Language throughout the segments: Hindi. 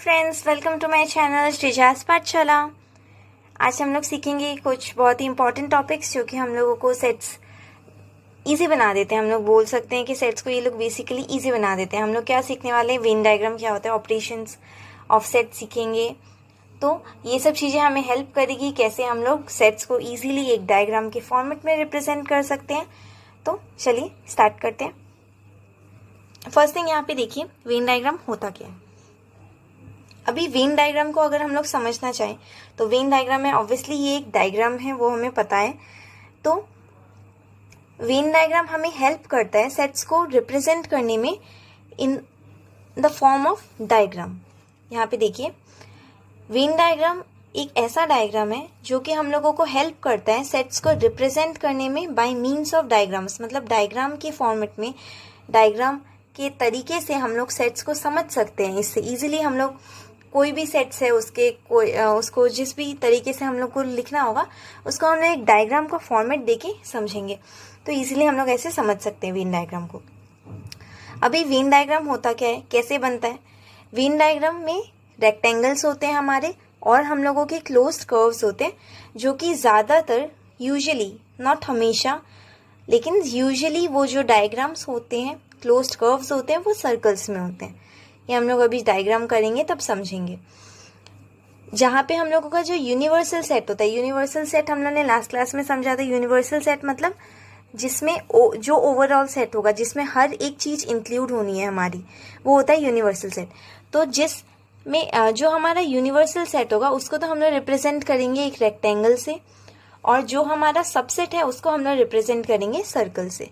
Friends, welcome to my channel Shreeja's Pathshala. आज हम लोग सीखेंगे कुछ बहुत ही इंपॉर्टेंट टॉपिक्स जो कि हम लोगों को सेट्स इजी बना देते हैं। हम लोग बोल सकते हैं कि सेट्स को ये लोग बेसिकली इजी बना देते हैं। हम लोग क्या सीखने वाले हैं, वेन डायग्राम क्या होता है, ऑपरेशंस ऑफ सेट सीखेंगे। तो ये सब चीज़ें हमें हेल्प करेगी कैसे हम लोग सेट्स को ईजीली एक डायग्राम के फॉर्मेट में रिप्रेजेंट कर सकते हैं। तो चलिए स्टार्ट करते हैं। फर्स्ट थिंग यहाँ पे देखिए, वेन डायग्राम होता क्या है। अभी वेन डायग्राम को अगर हम लोग समझना चाहें तो वेन डायग्राम है, ऑब्वियसली ये एक डायग्राम है, वो हमें पता है। तो वेन डायग्राम हमें हेल्प करता है सेट्स को रिप्रेजेंट करने में in the form of diagram. यहाँ पे देखिए, वेन डायग्राम एक ऐसा डायग्राम है जो कि हम लोगों को हेल्प करता है सेट्स को रिप्रेजेंट करने में बाय मीन्स ऑफ डायग्राम्स। मतलब डायग्राम के फॉर्मेट में, डायग्राम के तरीके से हम लोग सेट्स को समझ सकते हैं। इससे इजीली हम लोग कोई भी सेट्स है उसको जिस भी तरीके से हम लोग को लिखना होगा उसको हम लोग एक डायग्राम का फॉर्मेट देके समझेंगे। तो इजीली हम लोग ऐसे समझ सकते हैं वेन डायग्राम को। अभी वेन डायग्राम होता क्या है, कैसे बनता है। वेन डायग्राम में रेक्टेंगल्स होते हैं हमारे, और हम लोगों के क्लोज्ड कर्व्स होते हैं जो कि ज़्यादातर, यूजुअली, नॉट हमेशा, लेकिन यूजुअली वो जो डायग्राम्स होते हैं, क्लोज्ड कर्व्स होते हैं, वो सर्कल्स में होते हैं। ये हम लोग अभी डायग्राम करेंगे तब समझेंगे। जहाँ पे हम लोगों का जो यूनिवर्सल सेट होता है, यूनिवर्सल सेट हम लोग ने लास्ट क्लास में समझा था। यूनिवर्सल सेट मतलब जिसमें जो ओवरऑल सेट होगा, जिसमें हर एक चीज़ इंक्लूड होनी है हमारी, वो होता है यूनिवर्सल सेट। तो जिसमें जो हमारा यूनिवर्सल सेट होगा उसको तो हम लोग रिप्रेजेंट करेंगे एक रेक्टेंगल से, और जो हमारा सबसेट है उसको हम लोग रिप्रेजेंट करेंगे सर्कल से।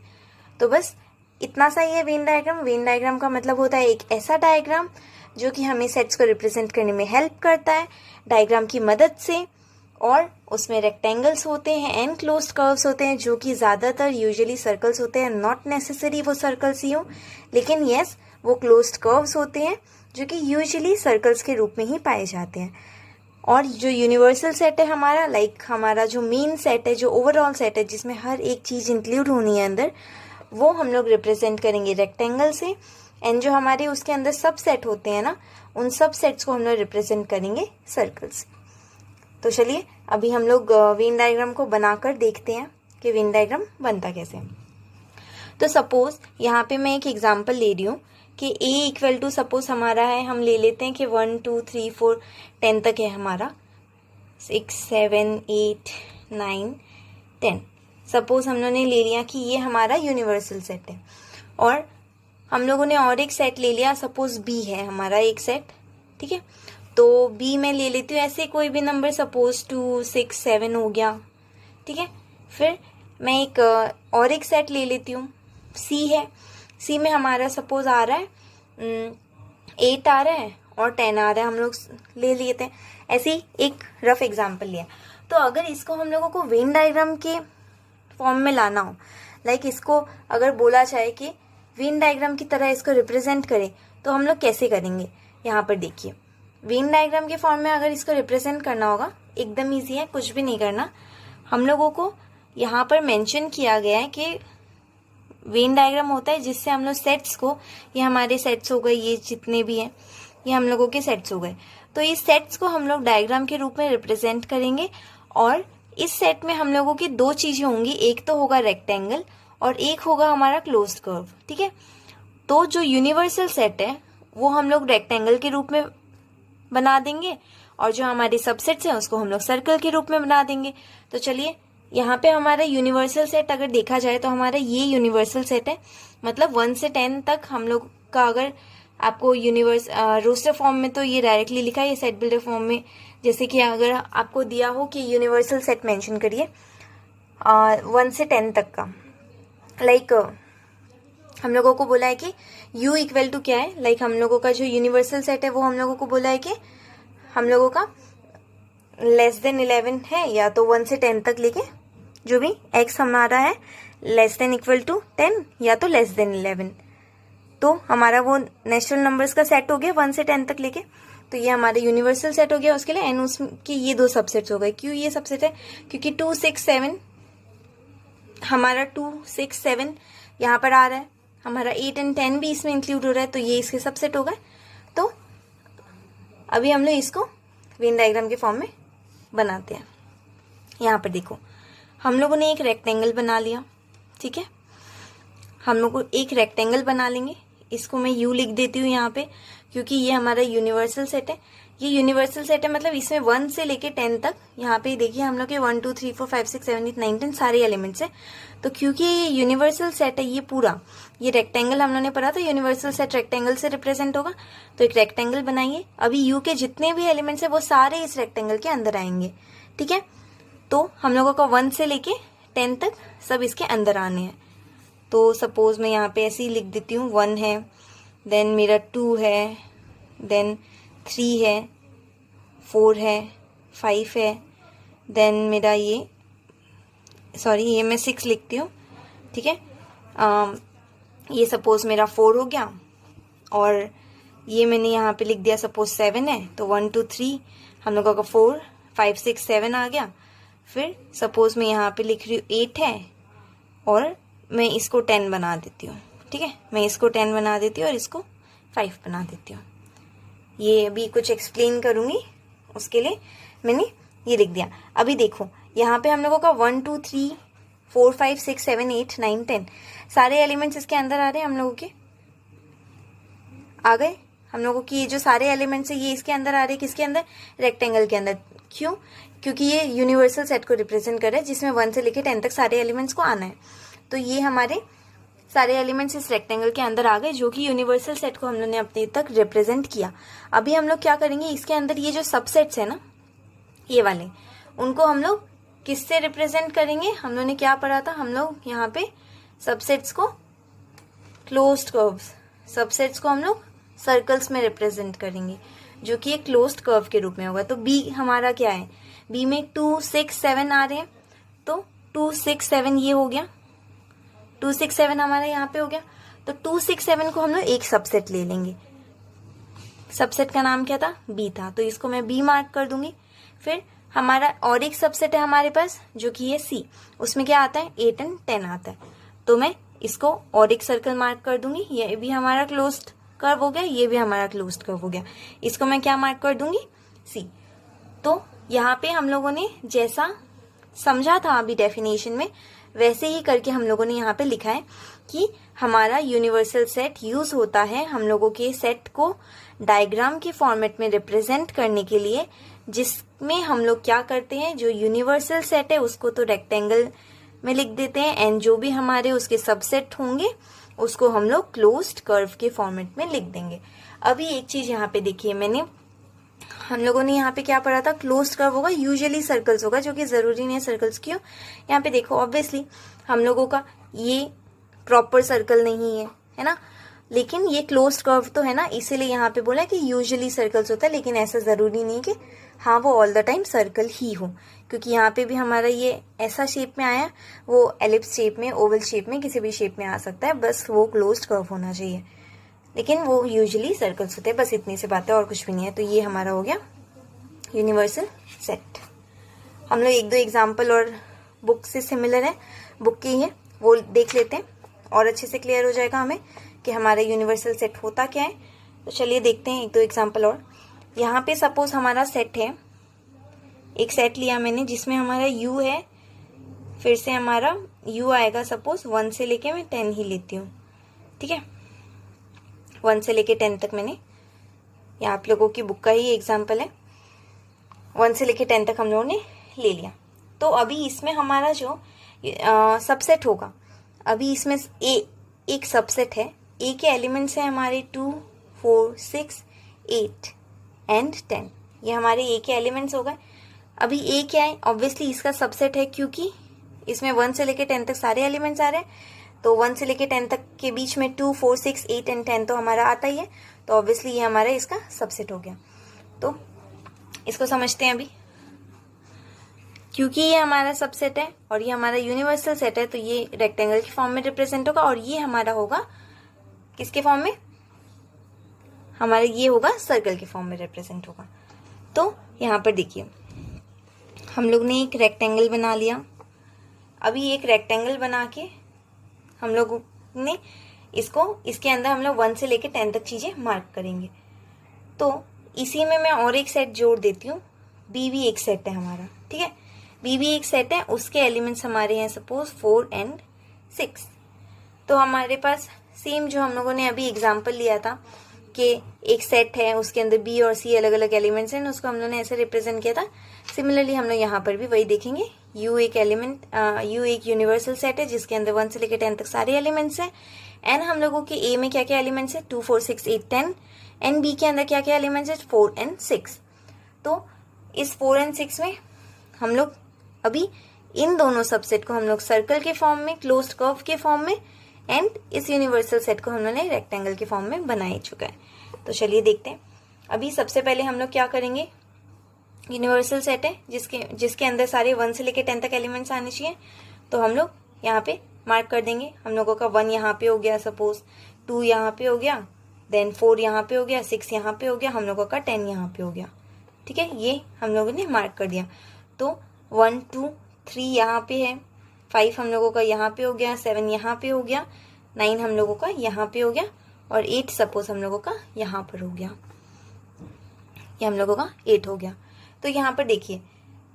तो बस इतना सा ही है वेन डायग्राम। वेन डायग्राम का मतलब होता है एक ऐसा डायग्राम जो कि हमें सेट्स को रिप्रेजेंट करने में हेल्प करता है डायग्राम की मदद से, और उसमें रेक्टेंगल्स होते हैं एंड क्लोज्ड कर्व्स होते हैं जो कि ज़्यादातर यूजुअली सर्कल्स होते हैं। नॉट नेसेसरी वो सर्कल्स ही हो, लेकिन येस वो क्लोज्ड कर्व्स होते हैं जो कि यूजुअली सर्कल्स के रूप में ही पाए जाते हैं। और जो यूनिवर्सल सेट है हमारा, लाइक हमारा जो मेन सेट है, जो ओवरऑल सेट है जिसमें हर एक चीज़ इंक्लूड होनी है अंदर, वो हम लोग रिप्रेजेंट करेंगे रेक्टेंगल से। एंड जो हमारे उसके अंदर सब सेट होते हैं ना, उन सब सेट्स को हम लोग रिप्रेजेंट करेंगे सर्कल से। तो चलिए अभी हम लोग वेन डायग्राम को बनाकर देखते हैं कि वेन डायग्राम बनता कैसे। तो सपोज यहाँ पे मैं एक एग्जांपल ले रही हूँ कि a इक्वल टू, सपोज हमारा है, हम ले लेते हैं कि 1 2 3 4 10 तक है हमारा, 6 7 8 9 10। सपोज हम लोगों ने ले लिया कि ये हमारा यूनिवर्सल सेट है, और हम लोगों ने और एक सेट ले लिया, सपोज b है हमारा एक सेट, ठीक है। तो b में ले लेती हूँ ऐसे कोई भी नंबर, सपोज 2 6 7 हो गया, ठीक है। फिर मैं एक और एक सेट ले लेती हूँ, c है। c में हमारा सपोज आ रहा है 8 आ रहा है और 10 आ रहा है, हम लोग ले लेते हैं। ऐसे ही एक रफ एग्जाम्पल लिया। तो अगर इसको हम लोगों को वेन डायग्राम के फॉर्म में लाना हो, लाइक इसको अगर बोला जाए कि वेन डायग्राम की तरह इसको रिप्रेजेंट करें, तो हम लोग कैसे करेंगे। यहाँ पर देखिए, वेन डायग्राम के फॉर्म में अगर इसको रिप्रेजेंट करना होगा, एकदम ईजी है, कुछ भी नहीं करना। हम लोगों को यहाँ पर मेंशन किया गया है कि वेन डायग्राम होता है जिससे हम लोग सेट्स को, ये हमारे सेट्स हो गए, ये जितने भी हैं ये हम लोगों के सेट्स हो गए, तो इस सेट्स को हम लोग डायग्राम के रूप में रिप्रेजेंट करेंगे। और इस सेट में हम लोगों की दो चीजें होंगी, एक तो होगा रेक्टेंगल और एक होगा हमारा क्लोज्ड कर्व, ठीक है। तो जो यूनिवर्सल सेट है वो हम लोग रेक्टेंगल के रूप में बना देंगे, और जो हमारे सबसेट्स हैं उसको हम लोग सर्कल के रूप में बना देंगे। तो चलिए यहाँ पे हमारा यूनिवर्सल सेट अगर देखा जाए तो हमारा ये यूनिवर्सल सेट है, मतलब 1 से 10 तक हम लोग का, अगर आपको रोस्टर फॉर्म में तो ये डायरेक्टली लिखा है, ये सेट बिल्डर फॉर्म में जैसे कि अगर आपको दिया हो कि यूनिवर्सल सेट मेंशन करिए 1 से 10 तक का, लाइक हम लोगों को बोला है कि u इक्वल टू क्या है, लाइक हम लोगों का जो यूनिवर्सल सेट है वो हम लोगों को बोला है कि हम लोगों का लेस देन 11 है, या तो 1 से 10 तक लेके जो भी x हमारा है लेस देन इक्वल टू 10 या तो लेस देन 11। तो हमारा वो नेचुरल नंबर्स का सेट हो गया 1 से 10 तक लेके। तो ये हमारा यूनिवर्सल सेट हो गया उसके लिए, एंड उसके ये दो सबसेट्स हो गए। क्यों ये सबसेट है, क्योंकि 2 6 7 हमारा 2 6 7 यहाँ पर आ रहा है, हमारा 8 एंड 10 भी इसमें इंक्लूड हो रहा है, तो ये इसके सबसेट हो गए। तो अभी हम लोग इसको वेन डायग्राम के फॉर्म में बनाते हैं। यहाँ पर देखो, हम लोगों ने एक रेक्टेंगल बना लिया, ठीक है। हम लोग को एक रेक्टेंगल बना लेंगे, इसको मैं यू लिख देती हूँ यहाँ पे, क्योंकि ये हमारा यूनिवर्सल सेट है। ये यूनिवर्सल सेट है मतलब इसमें 1 से लेके 10 तक, यहाँ पे देखिए हम लोग के 1 2 3 4 5 6 7 8 9 10 सारे एलिमेंट्स है। तो क्योंकि ये यूनिवर्सल सेट है, ये पूरा ये रेक्टेंगल हम लोगों ने पढ़ा था, यूनिवर्सल सेट रेक्टेंगल से रिप्रेजेंट होगा। तो एक रेक्टेंगल बनाइए। अभी यू के जितने भी एलिमेंट्स है वो सारे इस रेक्टेंगल के अंदर आएंगे, ठीक है। तो हम लोगों का 1 से लेके 10 तक सब इसके अंदर आने हैं। तो सपोज मैं यहाँ पे ऐसे ही लिख देती हूँ, 1 है, देन मेरा 2 है, देन 3 है, 4 है, 5 है, देन मेरा ये मैं 6 लिखती हूँ, ठीक है। ये सपोज मेरा 4 हो गया, और ये मैंने यहाँ पे लिख दिया सपोज 7 है, तो 1 2 3 हम लोगों का 4 5 6 7 आ गया। फिर सपोज मैं यहाँ पे लिख रही हूँ 8 है, और मैं इसको 10 बना देती हूँ, ठीक है। मैं इसको 10 बना देती हूँ और इसको 5 बना देती हूँ। ये अभी कुछ एक्सप्लेन करूँगी, उसके लिए मैंने ये लिख दिया। अभी देखो यहाँ पे हम लोगों का 1 2 3 4 5 6 7 8 9 10 सारे एलिमेंट्स इसके अंदर आ रहे हैं। हम लोगों के आ गए, हम लोगों की ये जो सारे एलिमेंट्स है ये इसके अंदर आ रहे हैं। किसके अंदर? रेक्टेंगल के अंदर। क्यों? क्योंकि ये यूनिवर्सल सेट को रिप्रेजेंट कर रहा है, जिसमें 1 से लेकर 10 तक सारे एलिमेंट्स को आना है। तो ये हमारे सारे एलिमेंट्स इस रेक्टेंगल के अंदर आ गए, जो कि यूनिवर्सल सेट को हम लोग ने अपने तक रिप्रेजेंट किया। अभी हम लोग क्या करेंगे, इसके अंदर ये जो सबसेट्स है ना, ये वाले, उनको हम लोग किससे रिप्रेजेंट करेंगे? हम लोग ने क्या पढ़ा था? हम लोग यहाँ पे सबसेट्स को क्लोज्ड कर्व्स, सबसेट्स को हम लोग सर्कल्स में रिप्रेजेंट करेंगे, जो कि एक क्लोज्ड कर्व के रूप में होगा। तो बी हमारा क्या है? बी में 2 6 7 आ रहे हैं, तो 2 6 7 ये हो गया, 2 6 7 हमारा यहाँ पे हो गया। तो 2 6 7 को हम लोग एक सबसेट ले लेंगे। सबसेट का नाम क्या था? बी था, तो इसको मैं बी मार्क कर दूंगी। फिर हमारा और एक सबसेट है हमारे पास, जो कि ये सी, उसमें क्या आता है? 8 और 10 आता है, तो मैं इसको और एक सर्कल मार्क कर दूंगी। ये भी हमारा क्लोज्ड कर्व हो गया, ये भी हमारा क्लोज्ड कर्व हो गया। इसको मैं क्या मार्क कर दूंगी? सी। तो यहाँ पे हम लोगों ने जैसा समझा था अभी डेफिनेशन में, वैसे ही करके हम लोगों ने यहाँ पे लिखा है कि हमारा यूनिवर्सल सेट यूज होता है हम लोगों के सेट को डायग्राम के फॉर्मेट में रिप्रेजेंट करने के लिए, जिसमें हम लोग क्या करते हैं, जो यूनिवर्सल सेट है उसको तो रेक्टेंगल में लिख देते हैं, एंड जो भी हमारे उसके सबसेट होंगे उसको हम लोग क्लोज्ड कर्व के फॉर्मेट में लिख देंगे। अभी एक चीज यहाँ पे देखिए, हम लोगों ने यहाँ पे क्या पढ़ा था? क्लोज्ड कर्व होगा, यूजुअली सर्कल्स होगा, जो कि जरूरी नहीं है सर्कल्स क्यों। यहाँ पे देखो ऑब्वियसली हम लोगों का ये प्रॉपर सर्कल नहीं है, है ना, लेकिन ये क्लोज्ड कर्व तो है ना, इसीलिए यहाँ पे बोला है कि यूजुअली सर्कल्स होता है, लेकिन ऐसा जरूरी नहीं कि हाँ वो ऑल द टाइम सर्कल ही हो, क्योंकि यहाँ पे भी हमारा ये ऐसा शेप में आया, वो एलिप्स शेप में, ओवल शेप में, किसी भी शेप में आ सकता है, बस वो क्लोज्ड कर्व होना चाहिए, लेकिन वो यूजुअली सर्कल्स होते हैं। बस इतनी सी बात है और कुछ भी नहीं है। तो ये हमारा हो गया यूनिवर्सल सेट। हम लोग एक दो एग्जाम्पल और बुक से सिमिलर है, बुक की है, वो देख लेते हैं और अच्छे से क्लियर हो जाएगा हमें कि हमारा यूनिवर्सल सेट होता क्या है। तो चलिए देखते हैं एक दो एग्जाम्पल और। यहाँ पे सपोज हमारा सेट है, एक सेट लिया मैंने जिसमें हमारा यू है, फिर से हमारा यू आएगा, सपोज 1 से लेके मैं 10 ही लेती हूँ, ठीक है, 1 से लेके 10 तक मैंने, ये आप लोगों की बुक का ही एग्जाम्पल है, 1 से लेके 10 तक हम लोगों ने ले लिया। तो अभी इसमें हमारा जो सबसेट होगा, अभी इसमें एक सबसेट है, ए के एलिमेंट्स हैं हमारे 2 4 6 8 एंड 10, ये हमारे ए के एलिमेंट्स हो गए। अभी ए क्या है? ऑब्वियसली इसका सबसेट है, क्योंकि इसमें 1 से लेके 10 तक सारे एलिमेंट्स आ रहे हैं, तो 1 से लेके 10 तक के बीच में 2 4 6 8 एंड 10 तो हमारा आता ही है, तो ऑब्वियसली ये हमारा इसका सबसेट हो गया। तो इसको समझते हैं अभी, क्योंकि ये हमारा सबसेट है और ये हमारा यूनिवर्सल सेट है, तो ये रेक्टेंगल के फॉर्म में रिप्रेजेंट होगा, और ये हमारा होगा किसके फॉर्म में? हमारा ये होगा सर्कल के फॉर्म में रिप्रेजेंट होगा। तो यहाँ पर देखिए हम लोग ने एक रेक्टेंगल बना लिया। अभी एक रेक्टेंगल बना के हम लोग ने इसको, इसके अंदर हम लोग 1 से लेके 10 तक चीजें मार्क करेंगे। तो इसी में मैं और एक सेट जोड़ देती हूँ, बी भी एक सेट है हमारा, ठीक है, बी भी एक सेट है, उसके एलिमेंट्स हमारे हैं सपोज 4 एंड 6। तो हमारे पास सेम जो हम लोगों ने अभी एग्जांपल लिया था कि एक सेट है उसके अंदर बी और सी अलग अलग एलिमेंट्स हैं, उसको हम लोगों ने ऐसे रिप्रेजेंट किया था। सिमिलरली हम लोग यहाँ पर भी वही देखेंगे। यू एक यूनिवर्सल सेट है जिसके अंदर 1 से लेकर 10 तक सारे एलिमेंट्स हैं। एंड हम लोगों के ए में क्या क्या एलिमेंट्स है, 2 4 6 8 10। एंड बी के अंदर क्या क्या एलिमेंट्स है, 4 एंड 6। तो इस 4 एंड 6 में हम लोग अभी इन दोनों सबसेट को हम लोग सर्कल के फॉर्म में, क्लोज्ड कर्व के फॉर्म में, एंड इस यूनिवर्सल सेट को हम लोगों ने रेक्टेंगल के फॉर्म में बना ही चुका है। तो चलिए देखते हैं। अभी सबसे पहले हम लोग क्या करेंगे, यूनिवर्सल सेट है जिसके अंदर सारे 1 से लेकर 10 तक एलिमेंट्स आने चाहिए। तो हम लोग यहाँ पे मार्क कर देंगे। हम लोगों का 1 यहाँ पे हो गया, सपोज 2 यहाँ पे हो गया, देन 4 यहाँ पे हो गया, 6 यहाँ पे हो गया, हम लोगों का 10 यहाँ पे हो गया, ठीक है, ये हम लोगों ने मार्क कर दिया। तो 1 2 3 यहाँ पे है, 5 हम लोगों का यहाँ पे हो गया, 7 यहाँ पे हो गया, 9 हम लोगों का यहाँ पे हो गया, और 8 सपोज हम लोगों का यहाँ पर हो गया। ये हम लोगों का 8 हो गया। तो यहाँ पर देखिए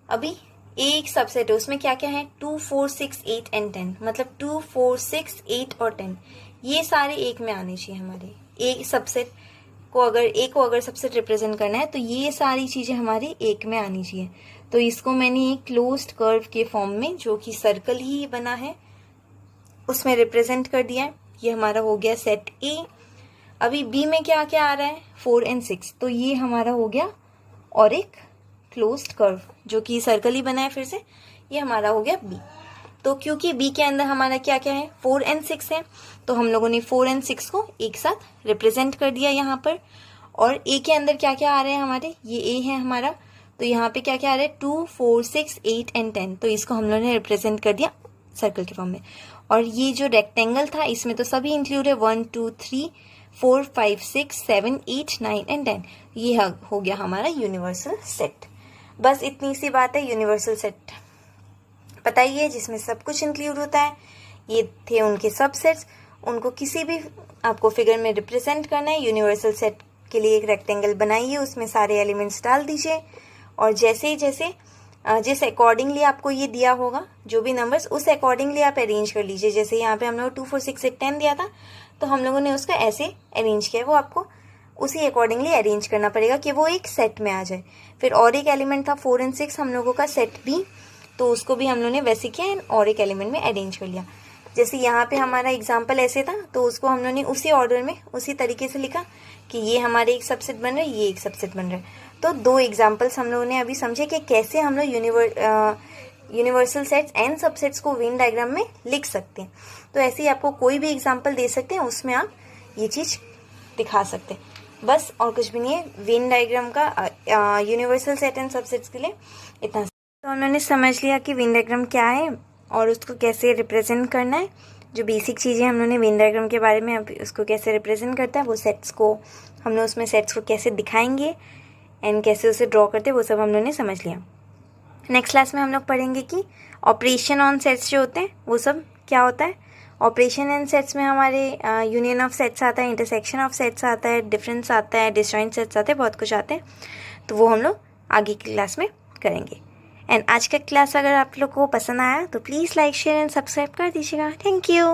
अभी एक सबसेट है, उसमें क्या क्या है, 2 4 6 8 एंड 10, मतलब 2 4 6 8 और 10 ये सारे एक में आने चाहिए हमारे। एक सबसेट को अगर सबसेट रिप्रेजेंट करना है तो ये सारी चीजें हमारे एक में आनी चाहिए। तो इसको मैंने एक क्लोज्ड कर्व के फॉर्म में, जो कि सर्कल ही बना है, उसमें रिप्रेजेंट कर दिया है। ये हमारा हो गया सेट ए। अभी बी में क्या क्या आ रहा है, 4 एंड 6, तो ये हमारा हो गया और एक क्लोज्ड कर्व जो कि सर्कल ही बना है, फिर से ये हमारा हो गया बी। तो क्योंकि बी के अंदर हमारा क्या क्या है, 4 एंड 6 है, तो हम लोगों ने 4 एंड 6 को एक साथ रिप्रेजेंट कर दिया यहाँ पर। और ए के अंदर क्या क्या आ रहे हैं हमारे, ये ए है हमारा, तो यहाँ पे क्या क्या आ रहा है, 2 4 6 8 एंड 10, तो इसको हम लोगों ने रिप्रेजेंट कर दिया सर्कल के फॉर्म में। और ये जो रेक्टेंगल था इसमें तो सभी इंक्लूड है, 1 2 3 4 5 6 7 8 9 एंड 10, ये हो गया हमारा यूनिवर्सल सेट। बस इतनी सी बात है, यूनिवर्सल सेट पता ही है जिसमें सब कुछ इंक्लूड होता है। ये थे उनके सबसेट्स, उनको किसी भी आपको फिगर में रिप्रेजेंट करना है, यूनिवर्सल सेट के लिए एक रेक्टेंगल बनाइए, उसमें सारे एलिमेंट्स डाल दीजिए, और जैसे जिस अकॉर्डिंगली आपको ये दिया होगा जो भी नंबर्स, उस अकॉर्डिंगली आप अरेंज कर लीजिए। जैसे यहाँ पे हम लोग 2 4 6 8 10 दिया था, तो हम लोगों ने उसका ऐसे अरेंज किया, वो आपको उसी अकॉर्डिंगली अरेंज करना पड़ेगा कि वो एक सेट में आ जाए। फिर और एक एलिमेंट था 4 एंड 6 हम लोगों का सेट बी, तो उसको भी हम लोगों ने वैसे किया एंड और एक एलिमेंट में अरेंज कर लिया। जैसे यहाँ पे हमारा एग्जाम्पल ऐसे था, तो उसको हम लोगों ने उसी ऑर्डर में उसी तरीके से लिखा कि ये हमारे एक सबसेट बन रहा है, ये एक सबसेट बन रहा है। तो 2 एग्जाम्पल्स हम लोगों ने अभी समझे कि कैसे हम लोग यूनिवर्सल सेट्स एंड सबसेट्स को वेन डायग्राम में लिख सकते हैं। तो ऐसे ही आपको कोई भी एग्जाम्पल दे सकते हैं, उसमें आप ये चीज़ दिखा सकते हैं, बस और कुछ भी नहीं है। वेन डायग्राम का यूनिवर्सल सेट एंड सबसेट्स के लिए इतना। तो हम लोगों ने समझ लिया कि वेन डायग्राम क्या है और उसको कैसे रिप्रेजेंट करना है। जो बेसिक चीज़ें हम लोगों ने वेन डायग्राम के बारे में, अब उसको कैसे रिप्रेजेंट करता है, वो सेट्स को हम लोग उसमें सेट्स को कैसे दिखाएंगे एंड कैसे उसे ड्रॉ करते हैं, वो सब हम लोगों ने समझ लिया। नेक्स्ट क्लास में हम लोग पढ़ेंगे कि ऑपरेशन ऑन सेट्स जो होते हैं वो सब क्या होता है। ऑपरेशन एंड सेट्स में हमारे यूनियन ऑफ सेट्स आता है, इंटरसेक्शन ऑफ सेट्स आता है, डिफरेंस आता है, डिसजॉइंट सेट्स आते हैं, बहुत कुछ आते हैं। तो वो हम लोग आगे की क्लास में करेंगे। एंड आज का क्लास अगर आप लोग को पसंद आया तो please like share and subscribe कर दीजिएगा। Thank you.